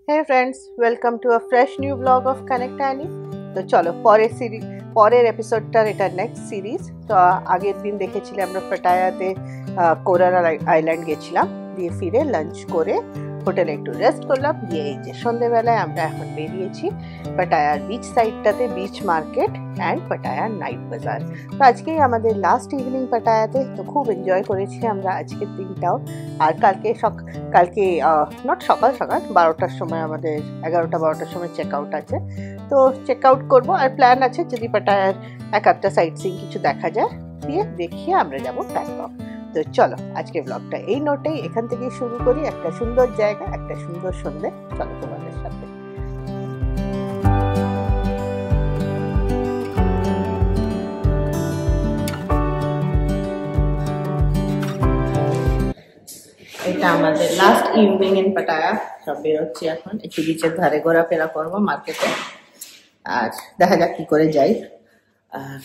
Hey friends, welcome to a fresh new vlog of Connect Annie. তো চলো পরের এপিসোডটার এটা নেক্সট সিরিজ। তো আগের দিন দেখেছিলে আমরা পাটায়াতে কোরাল আইল্যান্ড গেছিলাম, দিয়ে ফিরে লাঞ্চ করে হোটেলে একটু রেস্ট করলাম, দিয়ে এই যে সন্ধ্যেবেলায় আমরা এখন বেরিয়েছি পাটায়ার বিচ সাইডটাতে, বিচ মার্কেট অ্যান্ড পাটায়ার নাইট বাজার। তো আজকেই আমাদের লাস্ট ইভিনিং পাটায়াতে, তো খুব এনজয় করেছি আমরা আজকের দিনটাও। আর কালকে নট সকাল 12টার সময়, আমাদের 11-12টার সময় চেক আউট আছে। তো চেক আউট করবো, আর প্ল্যান আছে যদি পাটায়ার এক আধটা সাইট সিইং কিছু দেখা যায় দিয়ে দেখিয়ে আমরা যাবো ব্যাংকক। তো চলো আজকে ব্লগটা এই নোটেই এখান থেকেই শুরু করি। একটা সুন্দর জায়গা, একটা সুন্দর সন্ধ্যে, চলো তোমাদের সাথে। এটা আমাদের লাস্ট ইভিনিং ইন পাটায়া। সব বেরোচ্ছি এখন, একটু বিচের ধারে ঘোরাফেরা করবো মার্কেটে, আর দেখা যাক কি করে যাই। আর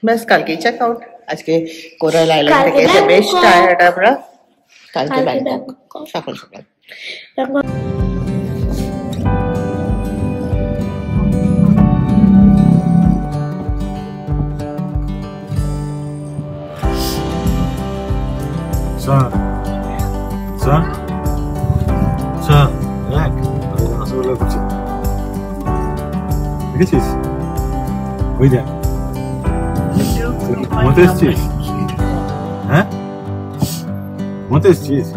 ব্যাস কালকেই চেক আউট। আজকে কোরাল আইল্যান্ড থেকে এসে বেশ টায়ার্ড আমরা। কালকে ব্যাংকক সকাল সকাল। এক রসগোল্লা করছি, দেখেছিস? ওই দেখ, মতে এসছিস? হ্যাঁ, মতে এসছিস?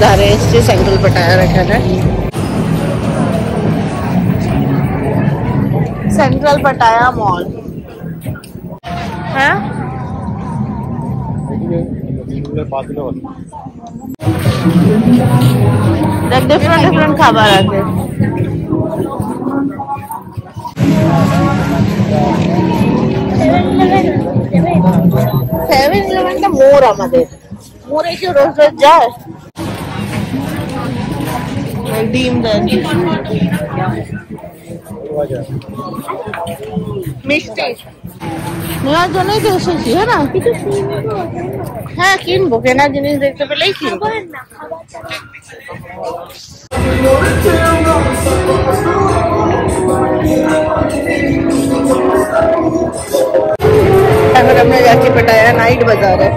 ধারে এসছে সেন্ট্রাল পাটায়ার, এখানে সেন্ট্রাল পাটায়া মল। হ্যাঁ, ডিফারেন্ট খাবার আছে। 7-Eleven মোর, আমাদের মোর এসে রোজ রোজ যায়। ডিম দেন, মিষ্টি নেওয়ার জন্যই তো এসেছি। হ্যাঁ না, হ্যাঁ কিনবো, কেনার জিনিস দেখতে পেলেই কিনবো। এখন আমরা যাচ্ছি পাটায়া নাইট বাজারে।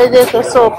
এই যে তো সোপ,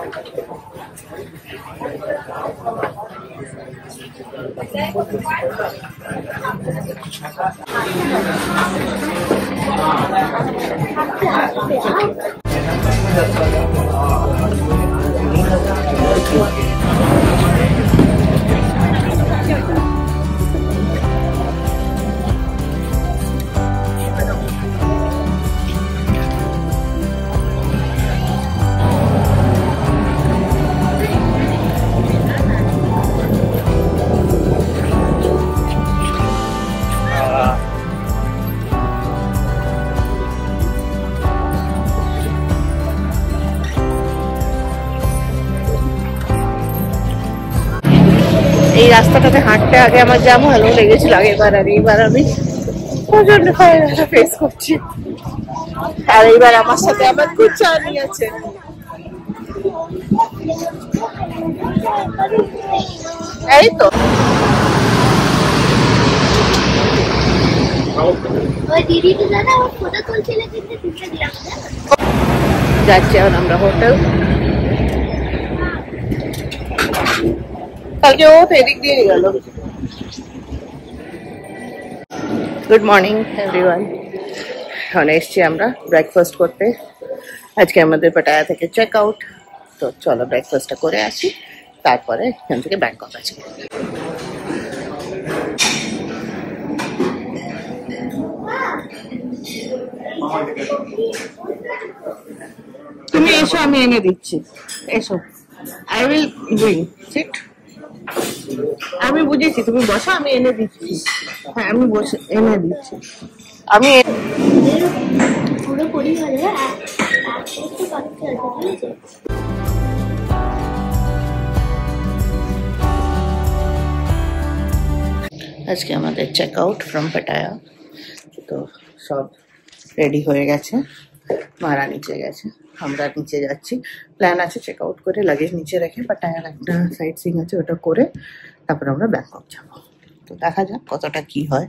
রাস্তাটাতে হাঁটতে আগে আমার যা ভালো লেগেছিল আগেরবার, আর এইবার আমি প্রচন্ড ফেস করছি। আর এইবার আমার সাথে আমার কুচা নিয়েছে। এই তো যাচ্ছি এখন আমরা হোটেল। কালকে ও তো এদিক দিয়ে গেল। Good morning everyone. এখন এসছি আমরা ব্রেকফাস্ট করতে। আজকে আমাদের পাটায়া থেকে চেক আউট, তো চলো ব্রেকফাস্টটা করে আসি, তারপরে এখান থেকে ব্যাংকক আছে। তুমি এসো, আমি এনে দিচ্ছি, এসো। I will bring seat. আমি বুঝেছি, তুমি বসো, আমি এনে দিচ্ছি। হ্যাঁ আমি বসে এনে দিচ্ছি। আমি আজকে আমাদের চেক আউট ফ্রম পাটায়া, তো সব রেডি হয়ে গেছে। মারা নিচে গেছে, আমরা নিচে যাচ্ছি। প্ল্যান আছে চেক আউট করে লাগেজ নিচে রেখে পাটায়ার একটা সাইট সিইং আছে, ওটা করে তারপর আমরা ব্যাংকক যাব। তো দেখা যাক কতটা কি হয়।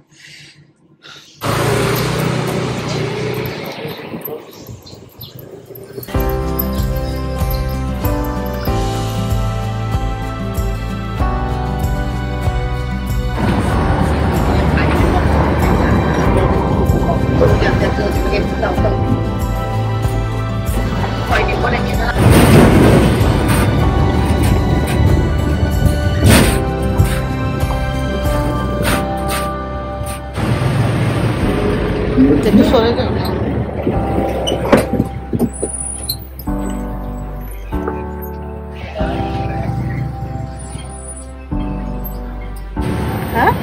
একটু সরে যাও। হ্যাঁ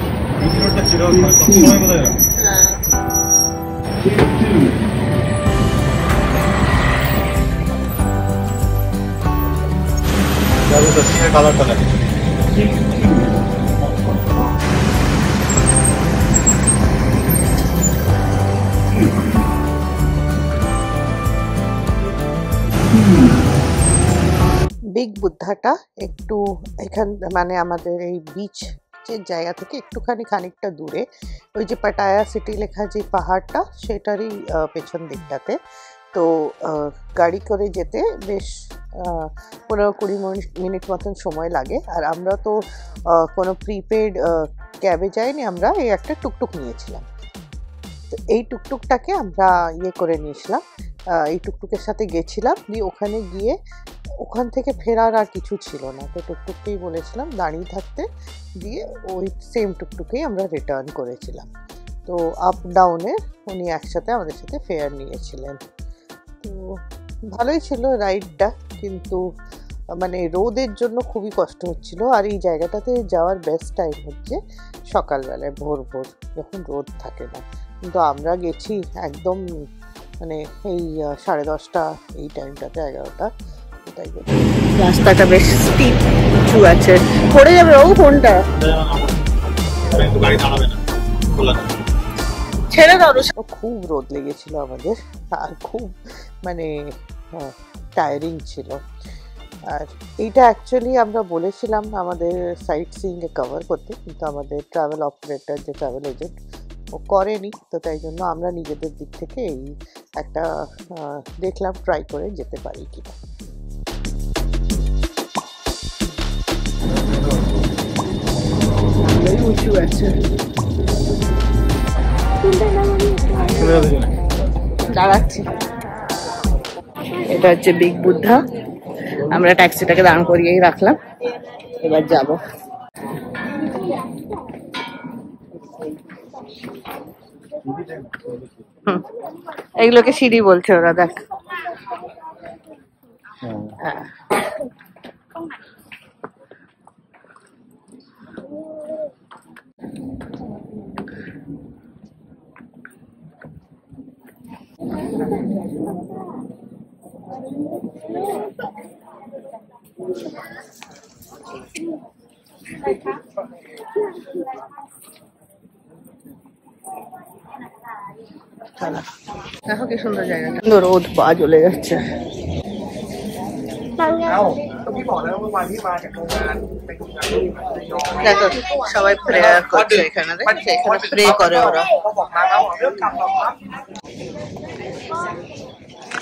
কালারটা লাগে। বিগ বুদ্ধাটা একটু এখান মানে আমাদের এই বিচ যে জায়গা থেকে একটুখানি খানিকটা দূরে, ওই যে পাটায়া সিটি লেখা যে পাহাড়টা সেটারই পেছন দিকটাতে। তো গাড়ি করে যেতে বেশ 15-20 মিনিট মতন সময় লাগে। আর আমরা তো কোনো প্রিপেড ক্যাবে যাইনি, আমরা এই একটা টুকটুক নিয়েছিলাম। তো এই টুকটুকটাকে আমরা ইয়ে করে নিয়েছিলাম, এই টুকটুকের সাথে গেছিলাম, দিয়ে ওখানে গিয়ে ওখান থেকে ফেরার আর কিছু ছিল না। তো টুকটুককেই বলেছিলাম দাঁড়িয়ে থাকতে, দিয়ে ওই সেম টুকটুকেই আমরা রিটার্ন করেছিলাম। তো আপ ডাউনের উনি একসাথে আমাদের সাথে ফেয়ার নিয়েছিলেন। তো ভালোই ছিল রাইডটা, কিন্তু মানে রোদের জন্য খুবই কষ্ট হচ্ছিল। আর এই জায়গাটাতে যাওয়ার বেস্ট টাইম হচ্ছে সকালবেলায়, ভোর ভোর, যখন রোদ থাকে না। কিন্তু আমরা গেছি একদম মানে এই 10:30 এই টাইমটাতে, 11টা। তাই রাস্তাটা বেশ স্টিপ উঁচু আছে, পড়ে যাবে ও ফোনটা, ছেড়ে দাও। খুব রোদ লেগেছিল আমাদের, আর খুব মানে টায়ারিং ছিল। আর এইটা অ্যাকচুয়ালি আমরা বলেছিলাম আমাদের সাইট সিইংয়ে কভার করতে, কিন্তু আমাদের ট্রাভেল অপারেটর যে ট্রাভেল এজেন্ট ও করেনি। তো তাই জন্য আমরা নিজেদের দিক থেকে এই একটা দেখলাম ট্রাই করে যেতে পারি কিনা। উঁচু আছে, দাঁড়াচ্ছি। এটা হচ্ছে বিগ বুদ্ধা। আমরা ট্যাক্সিটাকে দাঁড় করিয়েই রাখলাম, এবার যাব। এগুলোকে সিঁড়ি বলছে ওরা, দেখ। চলো দেখো কি সুন্দর জায়গাটা, রোদ পা জ্বলে যাচ্ছে। দেখো সবাই প্রেয়ার করছে এখানে, দেখছে এখানে প্রে করে ওরা।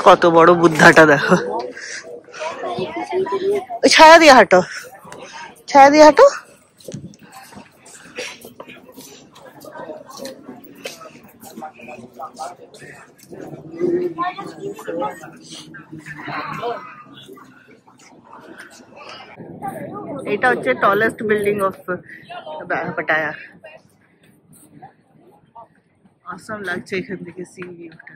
কত বড় বুদ্ধাটা দেখো। ওই ছায়া দিয়ে হাঁটো, ছায়া দিয়ে হাঁটো। এটা হচ্ছে টলেস্ট বিল্ডিং অফ পাটায়া। অসম লাগছে এখান থেকে সি ভিউটা।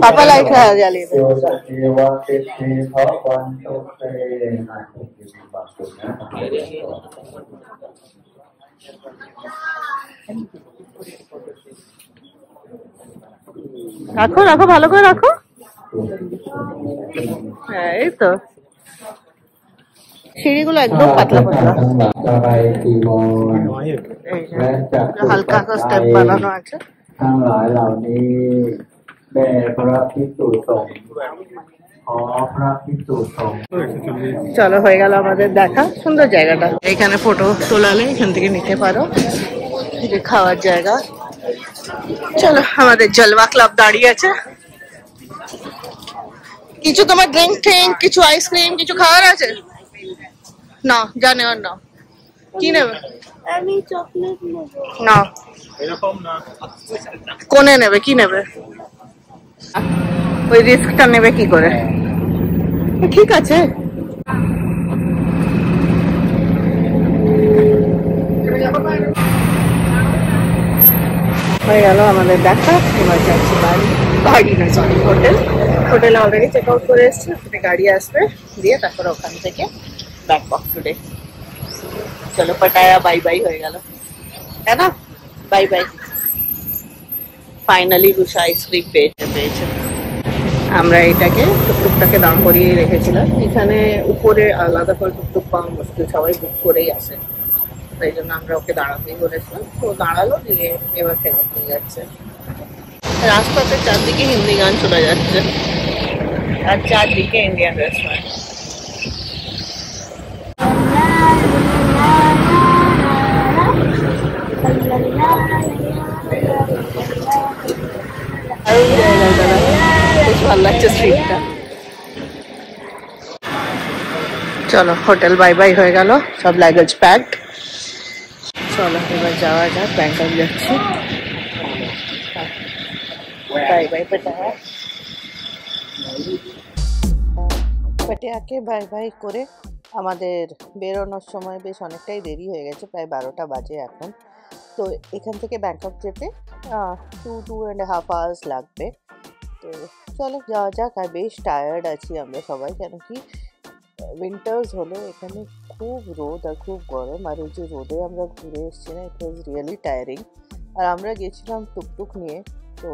पापा लाइट जली রাখো রাখো ভালো করে রাখো। হ্যাঁ এই তো সিঁড়িগুলো একদম পাতলা পাতলা, হালকা হালকা স্টেপ বানানো আছে। চলো হয়ে গেল আমাদের দেখা। সুন্দর জায়গাটা, এখানে ফটো তোলালে এখান থেকে নিতে পারো, খাওয়ার জায়গা। চলো আমাদের জলওয়া ক্লাব দাঁড়িয়ে আছে। কিছু তোমার ড্রিঙ্ক ট্রিঙ্ক, কিছু আইসক্রিম, কিছু খাওয়ার আছে? না জানে আর না কি নেবে? আমি চকলেট নেব না এরকম না, কোনে নেবে? কি নেবে? ওই রিস্কটা নেবে কি করে? ঠিক আছে হয়ে গেল আমাদের দেখা। এবার যাচ্ছি বাড়ি, বাড়ি না সরি হোটেল। হোটেলে অলরেডি চেক আউট করে এসছি, গাড়ি আসবে দিয়ে তারপরে ওখান থেকে ব্যাংকক টুডে। চলো পাটায়া বাই বাই হয়ে গেল, তাই না? Bye bye. Finally Rusha ice cream পেয়েছে। আমরা এটাকে টুকটুকটাকে দাম করিয়ে রেখেছিলাম। এখানে উপরে আলাদা করে টুকটুক পাওয়া মুশকিল, সবাই বুক করেই আসে, তাই জন্য আমরা ওকে দাঁড়াতেই বলেছিলাম। তো দাঁড়ালো, দিয়ে এবার ফেরত নিয়ে যাচ্ছে। রাস্তাতে চারদিকে হিন্দি গান শোনা যাচ্ছে আর চারদিকে ইন্ডিয়ান রেস্টুরেন্ট। বেশ ভালো লাগছে স্ট্রিটটা। চলো হোটেল বাই বাই হয়ে গেল, সব লাগেজ প্যাকড। চলো এবার যাওয়া যাক, ব্যাংকক যাচ্ছি। Bye bye Pattaya. পাটায়াকে বাই বাই করে আমাদের বেরোনোর সময় বেশ অনেকটাই দেরি হয়ে গেছে, প্রায় 12টা বাজে এখন। তো এখান থেকে ব্যাংকক যেতে 2.5 আওয়ার্স লাগবে। তো চলো যাওয়া যাক। আর বেশ টায়ার্ড আছি আমরা সবাই, কেন কি উইন্টার্স হলো, এখানে খুব রোদ আর খুব গরম। আর ওই যে রোদে আমরা ঘুরে এসেছি না, ইট ওয়াজ রিয়েলি টায়ারিং। আর আমরা গেছিলাম টুকটুক নিয়ে, তো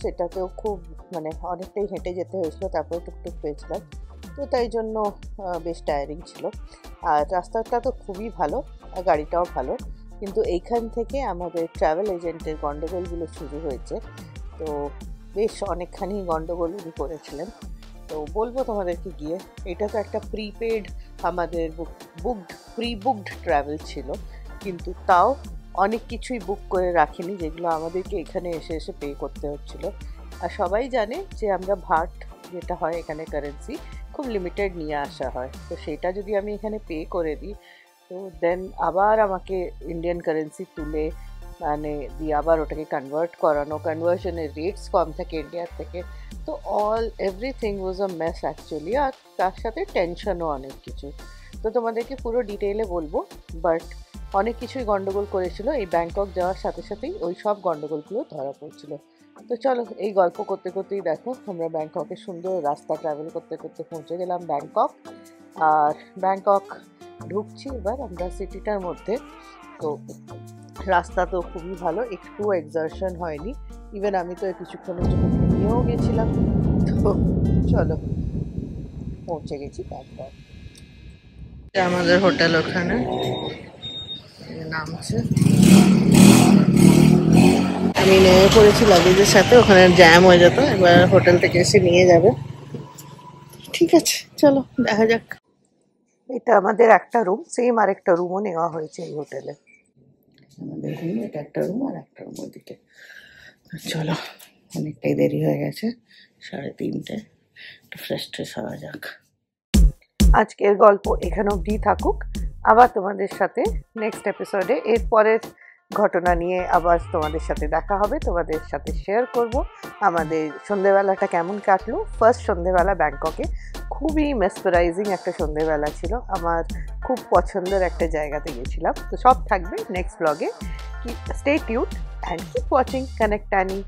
সেটাতেও খুব মানে অনেকটাই হেঁটে যেতে হয়েছিল, তারপরে টুকটুক পেয়েছিলাম। তো তাই জন্য বেশ টায়ারিং ছিল। আর রাস্তাটা তো খুবই ভালো আর গাড়িটাও ভালো, কিন্তু এইখান থেকে আমাদের ট্রাভেল এজেন্টের গন্ডগোলগুলো শুরু হয়েছে। তো বেশ অনেকখানি গন্ডগোল উনি করেছিলেন। তো বলবো তোমাদেরকে গিয়ে, এটা তো একটা প্রিপেড আমাদের প্রি বুকড ট্রাভেল ছিল, কিন্তু তাও অনেক কিছুই বুক করে রাখিনি, যেগুলো আমাদেরকে এখানে এসে এসে পে করতে হচ্ছিল। আর সবাই জানে যে আমরা ভাট যেটা হয় এখানে কারেন্সি খুব লিমিটেড নিয়ে আসা হয়, তো সেটা যদি আমি এখানে পে করে দিই, তো দেন আবার আমাকে ইন্ডিয়ান কারেন্সি তুলে মানে দিয়ে আবার ওটাকে কনভার্ট করানো, কনভার্সনের রেটস কম থাকে ইন্ডিয়ার থেকে। তো everything was a mess actually. আর তার সাথে টেনশনও অনেক কিছু। তো তোমাদেরকে পুরো ডিটেইলে বলবো, বাট অনেক কিছুই গন্ডগোল করেছিল, এই ব্যাংকক যাওয়ার সাথে সাথেই ওই সব গন্ডগোলগুলো ধরা পড়ছিল। তো চলো এই গল্প করতে করতেই দেখো আমরা ব্যাংককের সুন্দর রাস্তা ট্রাভেল করতে করতে পৌঁছে গেলাম ব্যাংকক। আর ব্যাংকক ঢুকছি এবার আমরা সিটিটার মধ্যে। তো রাস্তা তো খুবই ভালো, একটু এক্সারশন হয়নি, ইভেন আমি তো কিছুক্ষণের জন্য ঘুমিয়েও গেছিলাম। তো চলো পৌঁছে গেছি ব্যাংকক। আমাদের হোটেল ওখানে নামছে, আমি নেমে পড়েছি লাগেজের সাথে, ওখানে জ্যাম হয়ে যেত, এবার হোটেল থেকে এসে নিয়ে যাবে। ঠিক আছে চলো দেখা যাক। এটা আমাদের একটা রুম, সেম আর একটা রুমও নেওয়া হয়েছে এই হোটেলে। আমাদের রুম এটা একটা রুম আর একটা রুম ওদিকে। চলো অনেকটাই দেরি হয়ে গেছে, 3:30, একটু ফ্রেশ ট্রেশ হওয়া যাক। আজকের গল্প এখানে অবধি থাকুক, আবার তোমাদের সাথে নেক্সট এপিসোডে এর পরের ঘটনা নিয়ে আবার তোমাদের সাথে দেখা হবে, তোমাদের সাথে শেয়ার করব আমাদের সন্ধেবেলাটা কেমন কাটলো। ফার্স্ট সন্ধেবেলা ব্যাংককে খুবই মেসমেরাইজিং একটা সন্ধেবেলা ছিল, আমার খুব পছন্দের একটা জায়গাতে গেছিলাম। তো সব থাকবে নেক্সট ব্লগে, stay tuned and keep watching connect টানি।